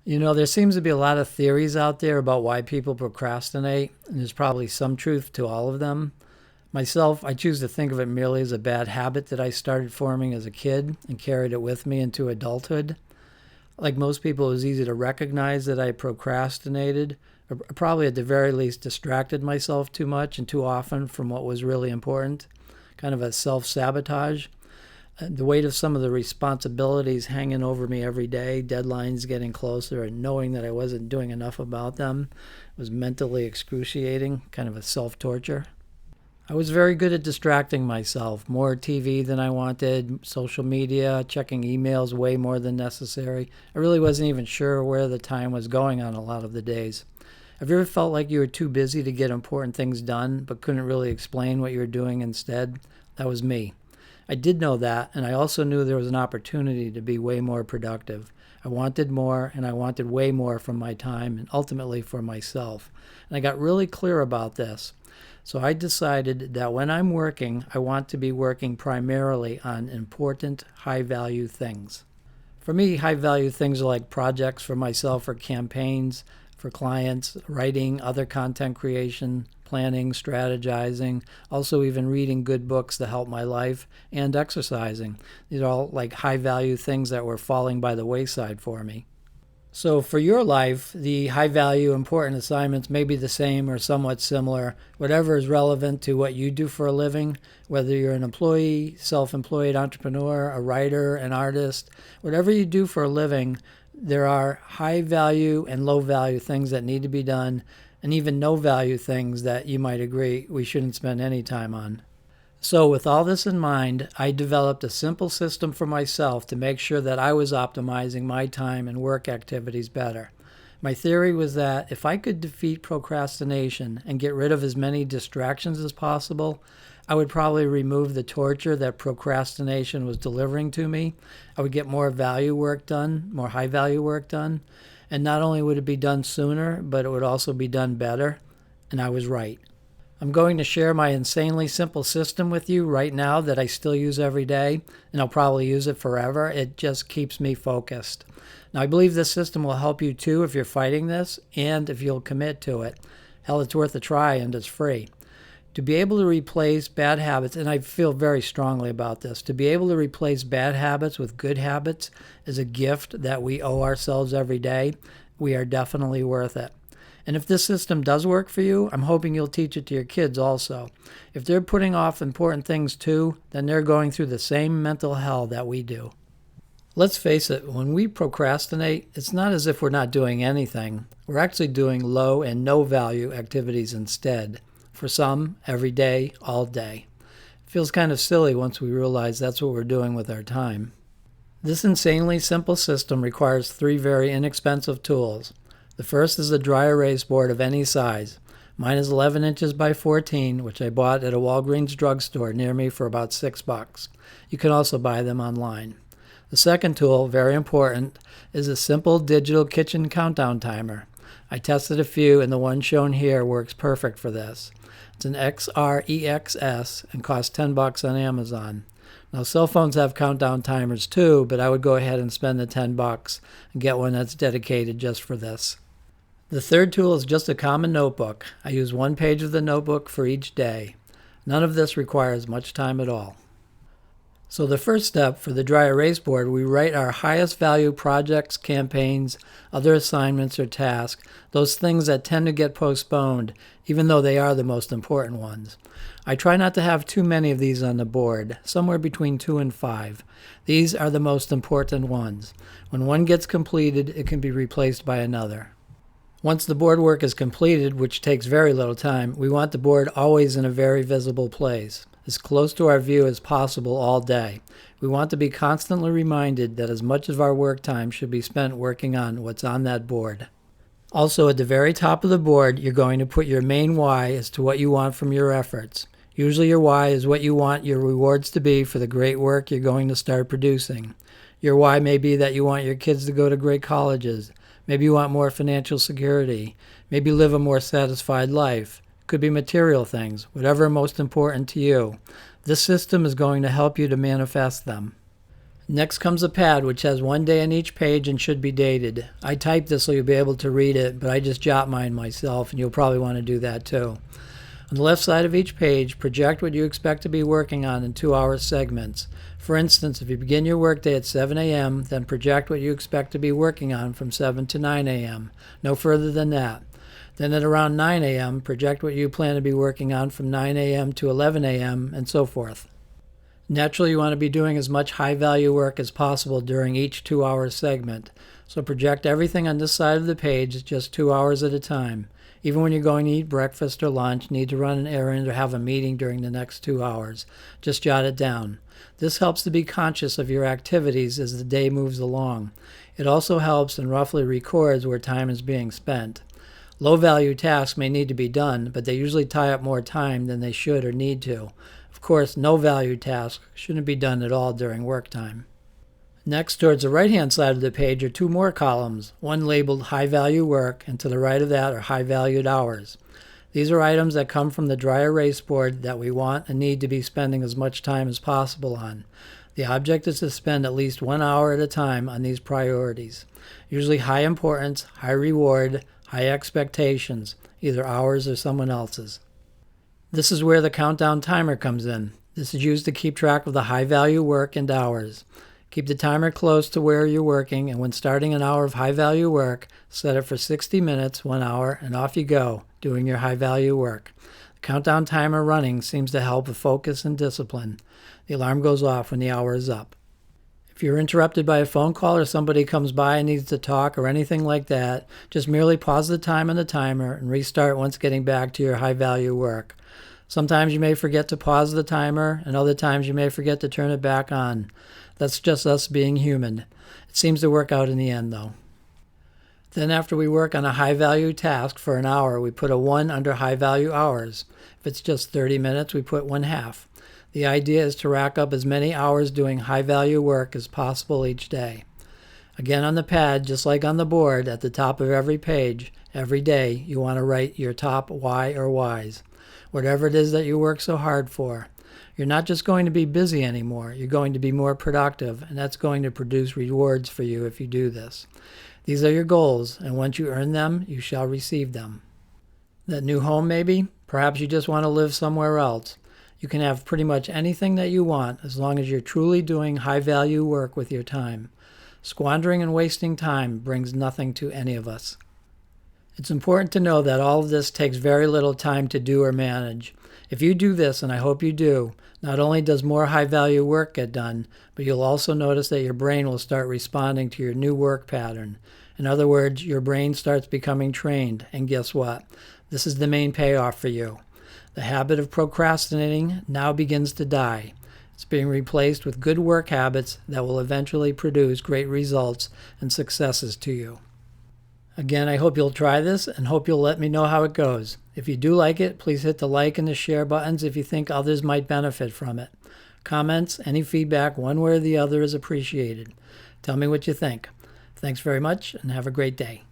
There seems to be a lot of theories out there about why people procrastinate, and there's probably some truth to all of them. Myself, I choose to think of it merely as a bad habit that I started forming as a kid and carried it with me into adulthood. Like most people, it was easy to recognize that I procrastinated, or probably at the very least distracted myself too much and too often from what was really important, kind of a self-sabotage. The weight of some of the responsibilities hanging over me every day, deadlines getting closer, and knowing that I wasn't doing enough about them was mentally excruciating, kind of a self-torture. I was very good at distracting myself, more TV than I wanted, social media, checking emails way more than necessary. I really wasn't even sure where the time was going on a lot of the days. Have you ever felt like you were too busy to get important things done, but couldn't really explain what you were doing instead? That was me. I did know that, and I also knew there was an opportunity to be way more productive. I wanted more, and I wanted way more from my time, and ultimately for myself. And I got really clear about this. So I decided that when I'm working, I want to be working primarily on important, high-value things. For me, high-value things are like projects for myself or campaigns, for clients, writing, other content creation, planning, strategizing, also even reading good books that help my life, and exercising. These are all like high-value things that were falling by the wayside for me. So for your life, the high-value, important assignments may be the same or somewhat similar, whatever is relevant to what you do for a living, whether you're an employee, self-employed entrepreneur, a writer, an artist, whatever you do for a living, there are high-value and low-value things that need to be done, and even no-value things that you might agree we shouldn't spend any time on. So with all this in mind, I developed a simple system for myself to make sure that I was optimizing my time and work activities better. My theory was that if I could defeat procrastination and get rid of as many distractions as possible, I would probably remove the torture that procrastination was delivering to me. I would get more value work done, more high-value work done, and not only would it be done sooner, but it would also be done better, and I was right. I'm going to share my insanely simple system with you right now that I still use every day, and I'll probably use it forever. It just keeps me focused. Now, I believe this system will help you too if you're fighting this, and if you'll commit to it. Hell, it's worth a try, and it's free. To be able to replace bad habits, and I feel very strongly about this, to be able to replace bad habits with good habits is a gift that we owe ourselves every day. We are definitely worth it. And if this system does work for you, I'm hoping you'll teach it to your kids also. If they're putting off important things too, then they're going through the same mental hell that we do. Let's face it, when we procrastinate, it's not as if we're not doing anything. We're actually doing low and no value activities instead. For some, every day, all day. It feels kind of silly once we realize that's what we're doing with our time. This insanely simple system requires 3 very inexpensive tools. The first is a dry erase board of any size. Mine is 11 inches by 14, which I bought at a Walgreens drugstore near me for about $6. You can also buy them online. The second tool, very important, is a simple digital kitchen countdown timer. I tested a few, and the one shown here works perfect for this. It's an XREXS and costs $10 on Amazon. Now, cell phones have countdown timers too, but I would go ahead and spend the $10 and get one that's dedicated just for this. The third tool is just a common notebook. I use 1 page of the notebook for each day. None of this requires much time at all. So the first step for the dry erase board, we write our highest value projects, campaigns, other assignments or tasks, those things that tend to get postponed, even though they are the most important ones. I try not to have too many of these on the board, somewhere between 2 and 5. These are the most important ones. When one gets completed, it can be replaced by another. Once the board work is completed, which takes very little time, we want the board always in a very visible place, as close to our view as possible all day. We want to be constantly reminded that as much of our work time should be spent working on what's on that board. Also, at the very top of the board, you're going to put your main why as to what you want from your efforts. Usually your why is what you want your rewards to be for the great work you're going to start producing. Your why may be that you want your kids to go to great colleges. Maybe you want more financial security. Maybe live a more satisfied life. Could be material things, whatever most important to you. This system is going to help you to manifest them. Next comes a pad, which has one day on each page and should be dated. I typed this so you'll be able to read it, but I just jot mine myself, and you'll probably want to do that too. On the left side of each page, project what you expect to be working on in 2-hour segments. For instance, if you begin your workday at 7 a.m., then project what you expect to be working on from 7 to 9 a.m., no further than that. Then at around 9 a.m., project what you plan to be working on from 9 a.m. to 11 a.m., and so forth. Naturally, you want to be doing as much high-value work as possible during each 2-hour segment, so project everything on this side of the page just 2 hours at a time. Even when you're going to eat breakfast or lunch, need to run an errand, or have a meeting during the next 2 hours, just jot it down. This helps to be conscious of your activities as the day moves along. It also helps and roughly records where time is being spent. Low-value tasks may need to be done, but they usually tie up more time than they should or need to. Of course, no-value tasks shouldn't be done at all during work time. Next, towards the right-hand side of the page are 2 more columns, one labeled high-value work, and to the right of that are high-valued hours. These are items that come from the dry erase board that we want and need to be spending as much time as possible on. The object is to spend at least 1 hour at a time on these priorities. Usually high importance, high reward, high expectations, either ours or someone else's. This is where the countdown timer comes in. This is used to keep track of the high-value work and hours. Keep the timer close to where you're working, and when starting an hour of high-value work, set it for 60 minutes, 1 hour, and off you go, doing your high-value work. The countdown timer running seems to help with focus and discipline. The alarm goes off when the hour is up. If you're interrupted by a phone call or somebody comes by and needs to talk or anything like that, just merely pause the time on the timer and restart once getting back to your high-value work. Sometimes you may forget to pause the timer, and other times you may forget to turn it back on. That's just us being human. It seems to work out in the end, though. Then after we work on a high-value task for an hour, we put a 1 under high-value hours. If it's just 30 minutes, we put 1/2. The idea is to rack up as many hours doing high-value work as possible each day. Again, on the pad, just like on the board, at the top of every page, every day, you want to write your top why or whys. Whatever it is that you work so hard for. You're not just going to be busy anymore. You're going to be more productive, and that's going to produce rewards for you if you do this. These are your goals, and once you earn them, you shall receive them. That new home, maybe? Perhaps you just want to live somewhere else. You can have pretty much anything that you want as long as you're truly doing high-value work with your time. Squandering and wasting time brings nothing to any of us. It's important to know that all of this takes very little time to do or manage. If you do this, and I hope you do, not only does more high-value work get done, but you'll also notice that your brain will start responding to your new work pattern. In other words, your brain starts becoming trained, and guess what? This is the main payoff for you. The habit of procrastinating now begins to die. It's being replaced with good work habits that will eventually produce great results and successes to you. Again, I hope you'll try this and hope you'll let me know how it goes. If you do like it, please hit the like and the share buttons if you think others might benefit from it. Comments, any feedback, one way or the other is appreciated. Tell me what you think. Thanks very much and have a great day.